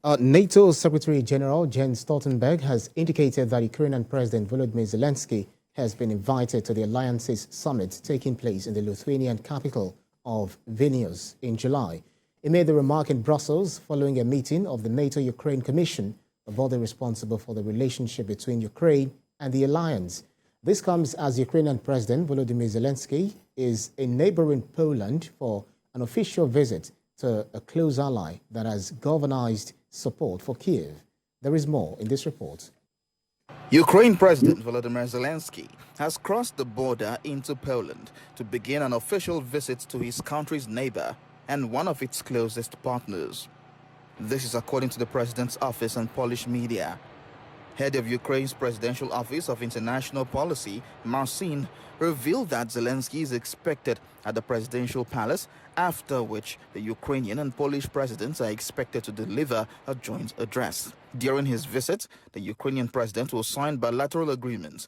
NATO Secretary General Jens Stoltenberg has indicated that Ukrainian President Volodymyr Zelensky has been invited to the Alliance's summit taking place in the Lithuanian capital of Vilnius in July. He made the remark in Brussels following a meeting of the NATO-Ukraine Commission, a body responsible for the relationship between Ukraine and the alliance. This comes as Ukrainian President Volodymyr Zelensky is in neighbouring Poland for an official visit to a close ally that has galvanized support for Kyiv. There is more in this report. Ukraine President Volodymyr Zelensky has crossed the border into Poland to begin an official visit to his country's neighbor and one of its closest partners. This is according to the president's office and Polish media. Head of Ukraine's Presidential Office of International Policy, Marcin, revealed that Zelensky is expected at the presidential palace, after which the Ukrainian and Polish presidents are expected to deliver a joint address. During his visit, the Ukrainian president will sign bilateral agreements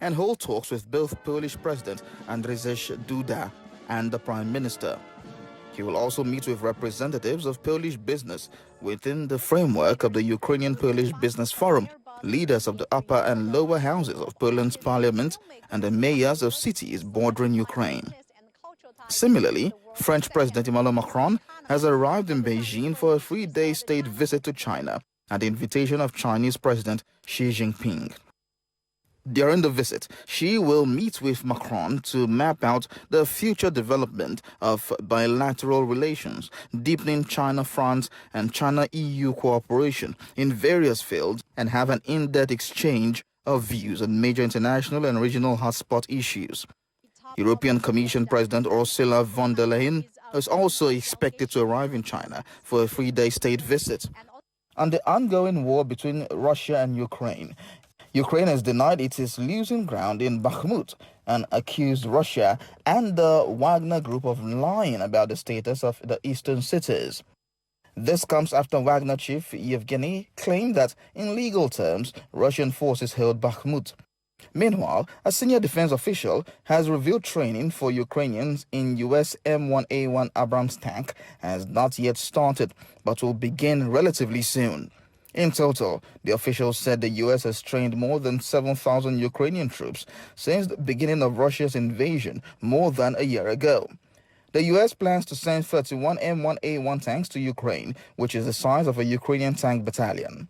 and hold talks with both Polish President Andrzej Duda and the Prime Minister. He will also meet with representatives of Polish business within the framework of the Ukrainian-Polish Business Forum, leaders of the upper and lower houses of Poland's parliament, and the mayors of cities bordering Ukraine. Similarly, French President Emmanuel Macron has arrived in Beijing for a 3-day state visit to China at the invitation of Chinese President Xi Jinping. During the visit, Xi will meet with Macron to map out the future development of bilateral relations, deepening China-France and China-EU cooperation in various fields, and have an in-depth exchange of views on major international and regional hotspot issues. European Commission President Ursula von der Leyen is also expected to arrive in China for a 3-day state visit. On the ongoing war between Russia and Ukraine has denied it is losing ground in Bakhmut and accused Russia and the Wagner group of lying about the status of the eastern cities. This comes after Wagner chief Yevgeny claimed that, in legal terms, Russian forces held Bakhmut. Meanwhile, a senior defense official has revealed training for Ukrainians in U.S. M1A1 Abrams tank has not yet started, but will begin relatively soon. In total, the official said the U.S. has trained more than 7,000 Ukrainian troops since the beginning of Russia's invasion more than a year ago. The U.S. plans to send 31 M1A1 tanks to Ukraine, which is the size of a Ukrainian tank battalion.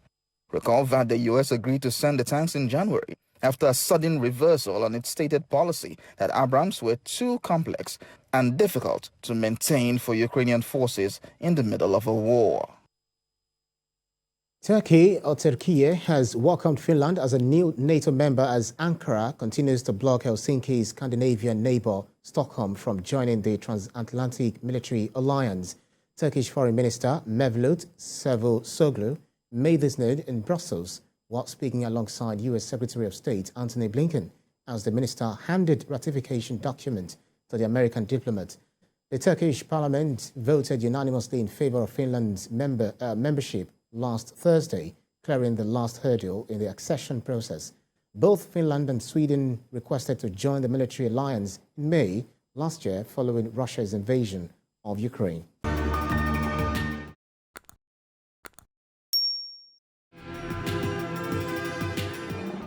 Recall that the U.S. agreed to send the tanks in January after a sudden reversal on its stated policy that Abrams were too complex and difficult to maintain for Ukrainian forces in the middle of a war. Turkey has welcomed Finland as a new NATO member as Ankara continues to block Helsinki's Scandinavian neighbor Stockholm from joining the transatlantic military alliance. Turkish Foreign Minister Mevlut Cavusoglu made this note in Brussels while speaking alongside U.S. Secretary of State Antony Blinken as the minister handed ratification document to the American diplomat. The Turkish parliament voted unanimously in favor of Finland's membership last Thursday, clearing the last hurdle in the accession process. Both Finland and Sweden requested to join the military alliance in May last year following Russia's invasion of Ukraine.